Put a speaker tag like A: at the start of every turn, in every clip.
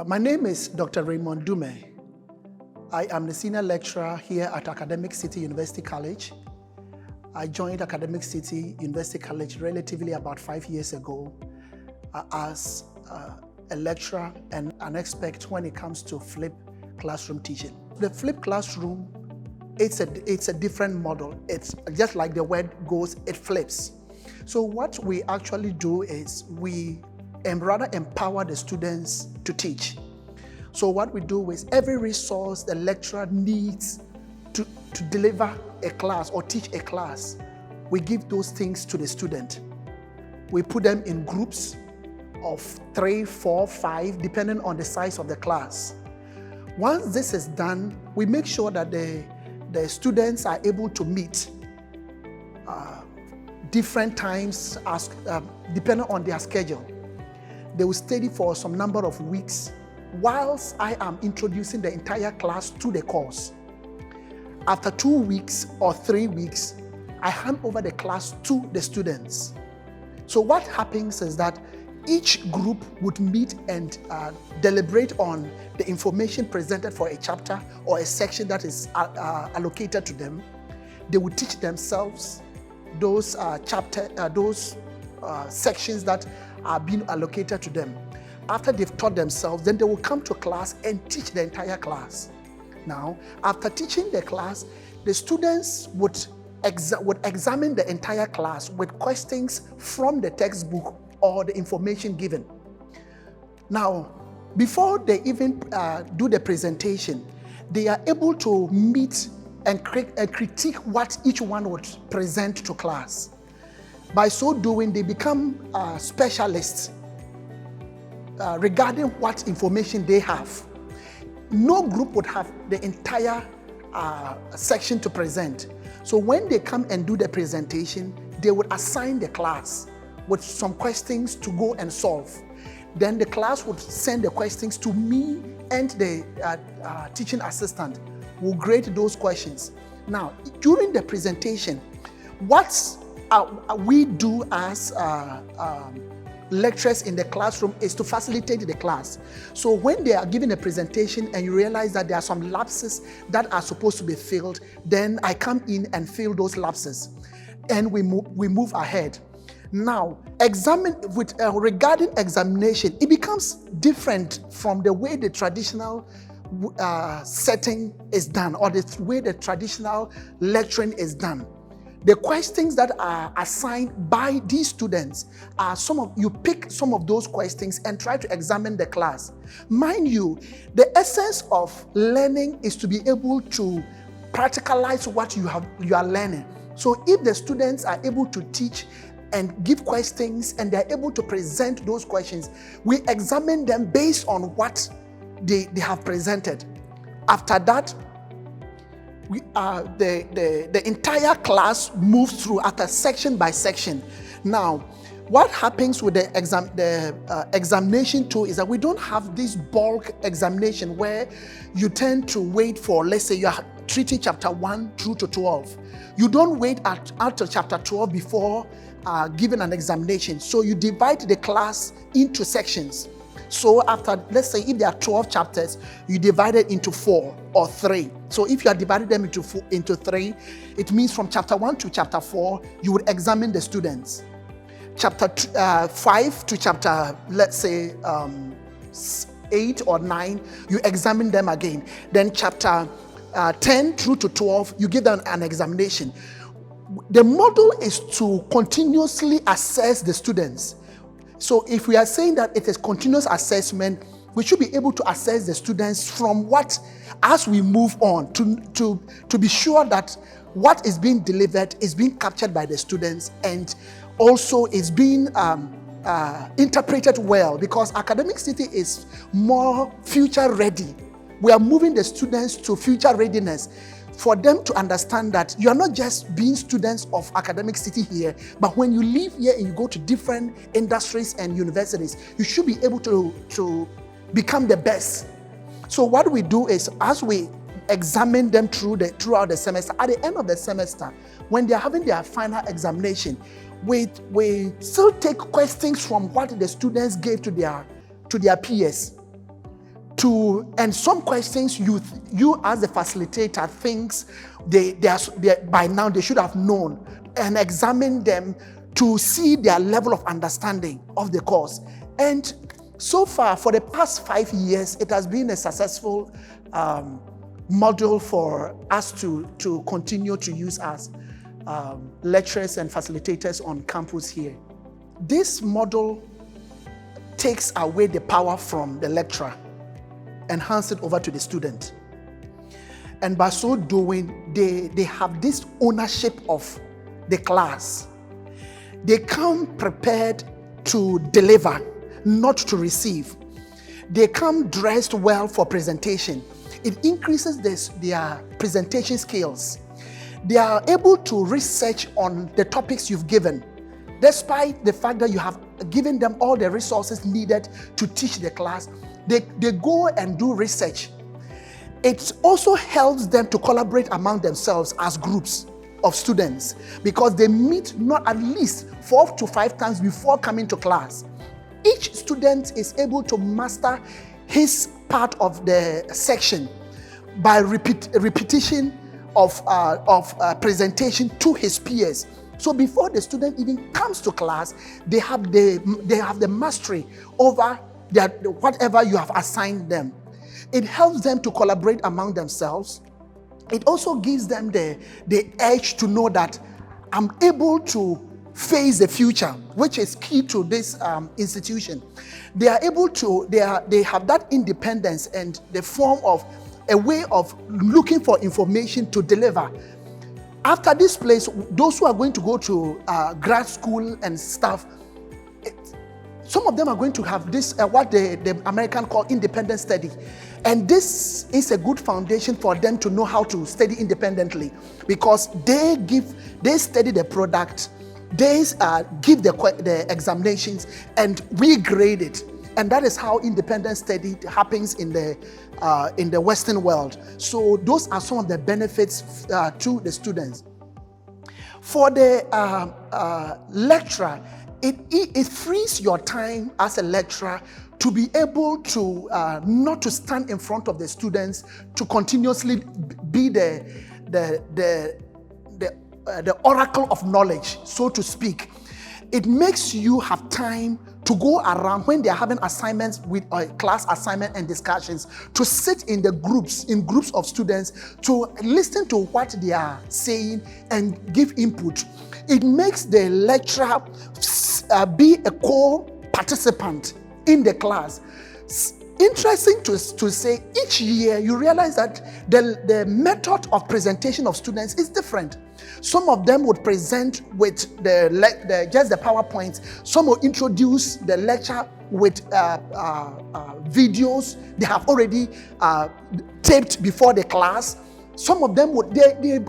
A: My name is Dr. Raymond Dumeh. I am the senior lecturer here at Academic City University College. I joined Academic City University College relatively about 5 years ago as a lecturer and an expert when it comes to flipped classroom teaching. The flipped classroom, it's a different model. It's just like the word goes, it flips. So what we actually do is we rather empower the students to teach. So what we do is every resource the lecturer needs to deliver a class or teach a class, we give those things to the student. We put them in groups of 3, 4, 5, depending on the size of the class. Once this is done, we make sure that the students are able to meet different times depending on their schedule. They will study for some number of weeks whilst I am introducing the entire class to the course. After 2 weeks or 3 weeks, I hand over the class to the students. So what happens is that each group would meet and deliberate on the information presented for a chapter or a section that is allocated to them. They would teach themselves those sections that are being allocated to them. After they've taught themselves, then they will come to class and teach the entire class. Now, after teaching the class, the students would examine the entire class with questions from the textbook or the information given. Now, before they even do the presentation, they are able to meet and critique what each one would present to class. By so doing, they become specialists regarding what information they have. No group would have the entire section to present. So when they come and do the presentation, they would assign the class with some questions to go and solve. Then the class would send the questions to me, and the teaching assistant will grade those questions. Now, during the presentation, what we do as lecturers in the classroom is to facilitate the class. So when they are giving a presentation and you realize that there are some lapses that are supposed to be filled, then I come in and fill those lapses, and we move ahead. Now, regarding examination, it becomes different from the way the traditional setting is done or the way the traditional lecturing is done. The questions that are assigned by these students are you pick some of those questions and try to examine the class. Mind you, the essence of learning is to be able to practicalize what you are learning. So if the students are able to teach and give questions and they're able to present those questions, we examine them based on what they have presented. After that, the entire class moves through after section by section. Now, what happens with the examination tool is that we don't have this bulk examination where you tend to wait for, let's say you are treating chapter 1 through to 12. You don't wait after chapter 12 before giving an examination. So you divide the class into sections. So after, let's say if there are 12 chapters, you divide it into 4 or 3. So if you are dividing them into 3, it means from chapter 1 to chapter 4, you would examine the students. Chapter 5 to chapter, let's say 8 or 9, you examine them again. Then chapter 10 through to 12, you give them an examination. The model is to continuously assess the students. So if we are saying that it is continuous assessment, we should be able to assess the students from as we move on to be sure that what is being delivered is being captured by the students and also is being interpreted well, because Academic City is more future ready. We are moving the students to future readiness for them to understand that you are not just being students of Academic City here, but when you leave here and you go to different industries and universities, you should be able to become the best. So what we do is, as we examine them throughout the semester, at the end of the semester, when they are having their final examination, we still take questions from what the students gave to their peers. and some questions you as the facilitator thinks they by now they should have known, and examine them to see their level of understanding of the course. And so far, for the past 5 years, it has been a successful model for us to continue to use as lecturers and facilitators on campus here. This model takes away the power from the lecturer and hands it over to the student. And by so doing, they have this ownership of the class. They come prepared to deliver, not to receive. They come dressed well for presentation. It increases their presentation skills. They are able to research on the topics you've given, despite the fact that you have given them all the resources needed to teach the class. They go and do research. It also helps them to collaborate among themselves as groups of students, because they meet not at least 4 to 5 times before coming to class. Each student is able to master his part of the section by repetition of presentation to his peers. So before the student even comes to class, they have the mastery over whatever you have assigned them. It helps them to collaborate among themselves. It also gives them the edge to know that I'm able to face the future, which is key to this institution. They are able to, they have that independence and the form of a way of looking for information to deliver. After this place, those who are going to go to grad school and stuff, some of them are going to have this, what the American call independent study. And this is a good foundation for them to know how to study independently, because they study the product, they give the examinations, and we grade it. And that is how independent study happens in the Western world. So those are some of the benefits to the students. For the lecturer, it frees your time as a lecturer to be able to not to stand in front of the students, to continuously be the oracle of knowledge, so to speak. It makes you have time to go around when they are having assignments with class assignment and discussions, to sit in groups of students, to listen to what they are saying and give input. It makes the lecturer be a co-participant in the class. Interesting to say, each year you realize that the method of presentation of students is different. Some of them would present with just the PowerPoint. Some will introduce the lecture with videos they have already taped before the class. Some of them would they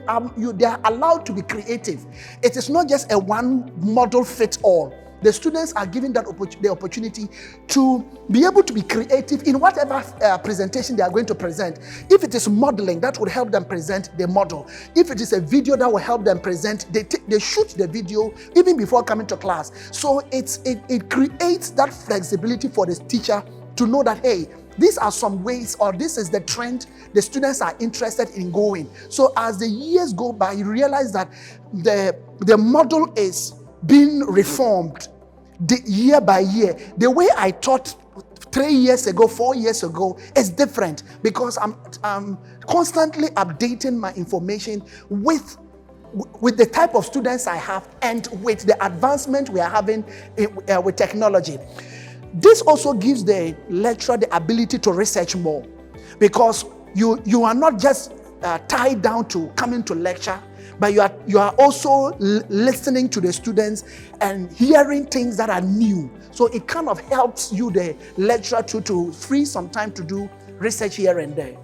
A: are allowed to be creative. It is not just a one model fit all. The students are given the opportunity to be able to be creative in whatever presentation they are going to present. If it is modeling, that would help them present the model. If it is a video, that will help them present. They shoot the video even before coming to class. So it creates that flexibility for the teacher to know that, hey, these are some ways, or this is the trend the students are interested in going. So as the years go by, you realize that the model is being reformed year by year. The way I taught 3 years ago, 4 years ago is different, because I'm constantly updating my information with the type of students I have and with the advancement we are having with technology. This also gives the lecturer the ability to research more, because you are not just tied down to coming to lecture, but you are also listening to the students and hearing things that are new. So it kind of helps you, the lecturer, to free some time to do research here and there.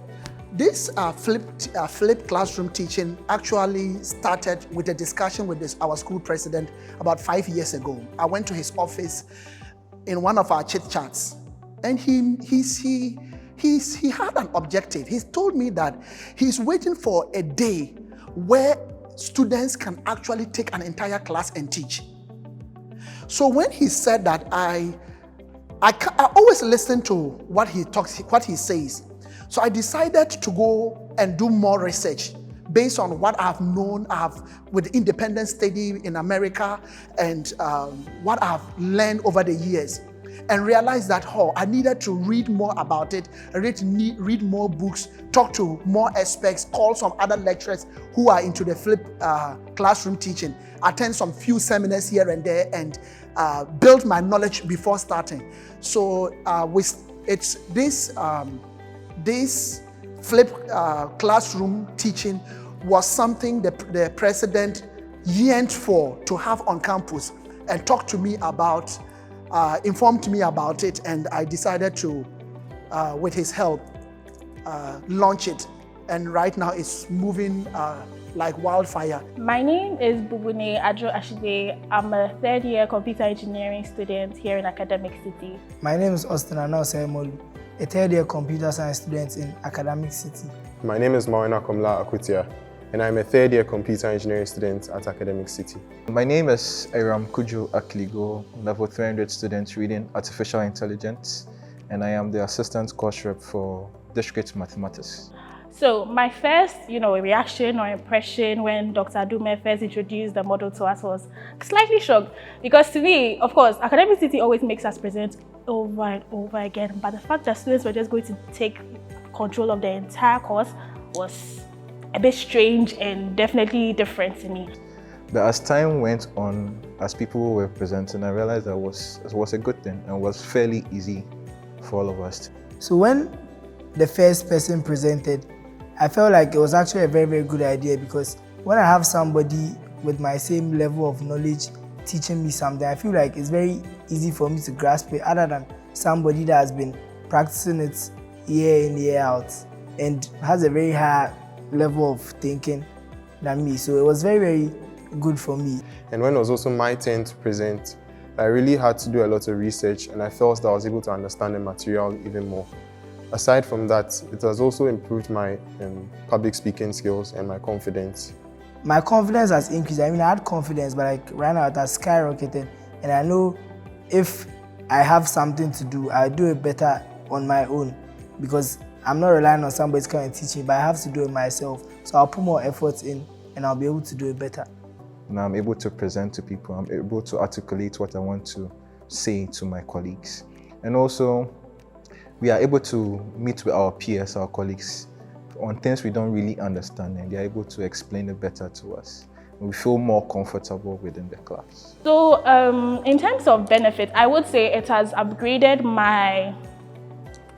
A: This flipped classroom teaching actually started with a discussion with our school president about 5 years ago. I went to his office in one of our chit chats, and he had an objective. He told me that he's waiting for a day where students can actually take an entire class and teach. So when he said that, I I always listen to what he talks, what he says. So I decided to go and do more research based on what I've known, with independent study in America, and what I've learned over the years, and realized that I needed to read more about it, read more books, talk to more experts, call some other lecturers who are into the flipped classroom teaching, attend some few seminars here and there, and build my knowledge before starting. So this flipped classroom teaching was something the president yearned for to have on campus, and talked to me about, informed me about it, and I decided to, with his help, launch it. And right now it's moving like wildfire.
B: My name is Bubune Adjo Ashide. I'm a third-year computer engineering student here in Academic City.
C: My name is Austin Anao Saimolu, a third-year computer science student in Academic City.
D: My name is Mawena Komla Akutia, and I'm a third-year computer engineering student at Academic City.
E: My name is Aram Kuju Akligo, level 300 student reading Artificial Intelligence, and I am the assistant course rep for Discrete Mathematics.
B: So my first, reaction or impression when Dr. Dumeh first introduced the model to us was slightly shocked, because to me, of course, Academic City always makes us present over and over again, but the fact that students were just going to take control of the entire course was a bit strange and definitely different to me.
E: But as time went on, as people were presenting, I realized that it was a good thing and was fairly easy for all of us.
C: So when the first person presented, I felt like it was actually a very, very good idea, because when I have somebody with my same level of knowledge teaching me something, I feel like it's very easy for me to grasp it, other than somebody that has been practicing it year in, year out, and has a very high level of thinking than me. So it was very, very good for me.
D: And when it was also my turn to present, I really had to do a lot of research, and I felt that I was able to understand the material even more. Aside from that, it has also improved my public speaking skills and my confidence.
C: My confidence has increased. I mean, I had confidence, but right now it has skyrocketed. And I know if I have something to do, I'll do it better on my own, because I'm not relying on somebody's coming to teach me, but I have to do it myself. So I'll put more effort in, and I'll be able to do it better.
E: Now I'm able to present to people. I'm able to articulate what I want to say to my colleagues. And also, we are able to meet with our peers, our colleagues, on things we don't really understand, and they're able to explain it better to us. We feel more comfortable within the class.
B: So in terms of benefit, I would say it has upgraded my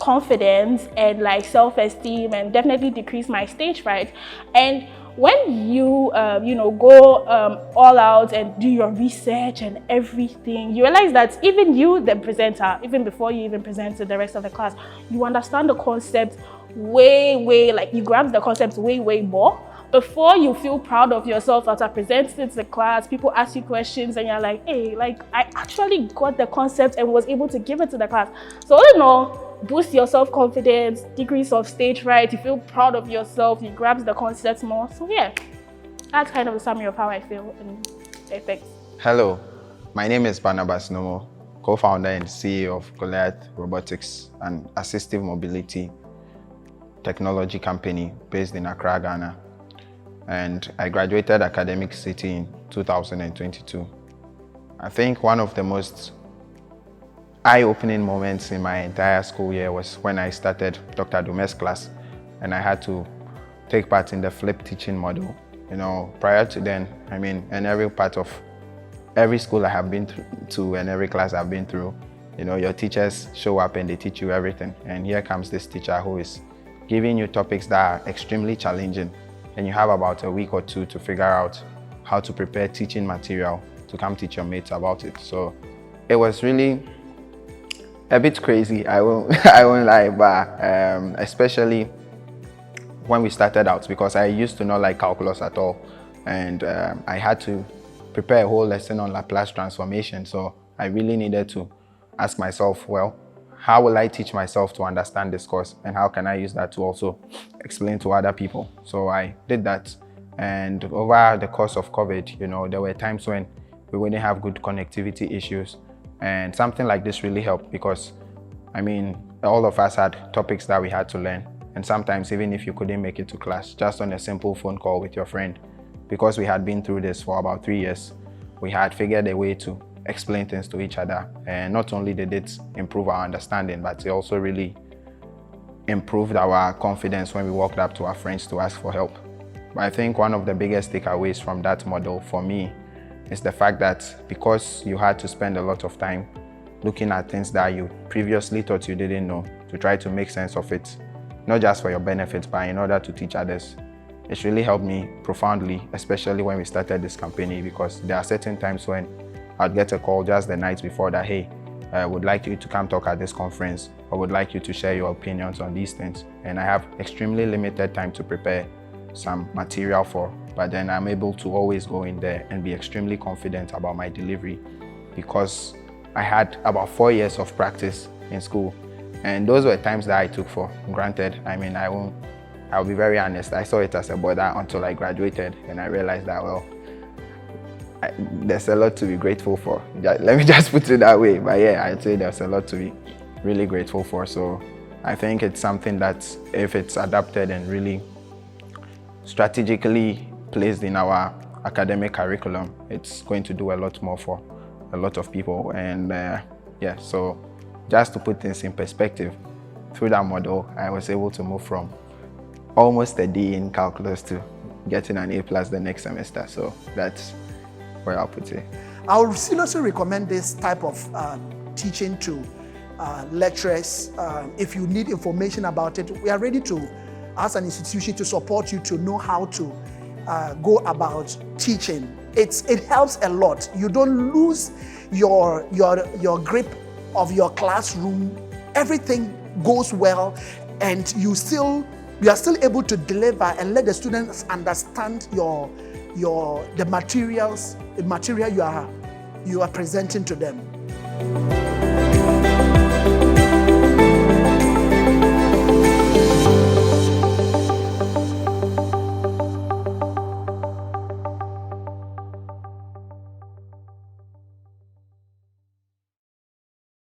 B: confidence and self-esteem, and definitely decreased my stage fright. And when you go all out and do your research and everything, you realize that even you, the presenter, even before you even present to the rest of the class, you understand the concept you grasp the concept way more. Before you feel proud of yourself after presenting to the class, people ask you questions and you're like, hey, I actually got the concept and was able to give it to the class. So all in all, boost your self-confidence, decrease of stage fright, you feel proud of yourself, you grasp the concept more. So yeah, that's kind of a summary of how I feel and the effects.
F: Hello, my name is Barnabas Nomo, co-founder and CEO of Goliath Robotics, an assistive mobility technology company based in Accra, Ghana. And I graduated Academic City in 2022. I think one of the most eye-opening moments in my entire school year was when I started Dr. Dumeh's class, and I had to take part in the flip teaching model. Prior to then, in every part of every school I have been to and every class I've been through, your teachers show up and they teach you everything. And here comes this teacher who is giving you topics that are extremely challenging, and you have about a week or two to figure out how to prepare teaching material to come teach your mates about it. So it was really a bit crazy, I won't lie, but especially when we started out, because I used to not like calculus at all, and I had to prepare a whole lesson on Laplace transformation. So I really needed to ask myself, well, how will I teach myself to understand this course, and how can I use that to also explain to other people? So I did that, and over the course of COVID, there were times when we wouldn't have good connectivity issues, And something like this really helped because, I mean, all of us had topics that we had to learn. And sometimes even if you couldn't make it to class, just on a simple phone call with your friend, because we had been through this for about 3 years, we had figured a way to explain things to each other. And not only did it improve our understanding, but it also really improved our confidence when we walked up to our friends to ask for help. But I think one of the biggest takeaways from that model for me is the fact that because you had to spend a lot of time looking at things that you previously thought you didn't know to try to make sense of it, not just for your benefit, but in order to teach others. It's really helped me profoundly, especially when we started this company, because there are certain times when I'd get a call just the night before that, hey, I would like you to come talk at this conference, or would like you to share your opinions on these things. And I have extremely limited time to prepare some material for, but then I'm able to always go in there and be extremely confident about my delivery because I had about 4 years of practice in school. And those were times that I took for granted. I mean, I'll be very honest, I saw it as a bother until I graduated and I realized that, well, there's a lot to be grateful for. Let me just put it that way. But yeah, I'd say there's a lot to be really grateful for. So I think it's something that if it's adapted and really strategically placed in our academic curriculum, it's going to do a lot more for a lot of people. And yeah, so just to put things in perspective, through that model, I was able to move from almost a D in calculus to getting an A+ the next semester. So that's where I'll put it.
A: I would seriously recommend this type of teaching to lecturers. If you need information about it, we are ready to, as an institution, to support you to know how to go about teaching. It helps a lot. You don't lose your grip of your classroom. Everything goes well, and you are still able to deliver and let the students understand the material you are presenting to them.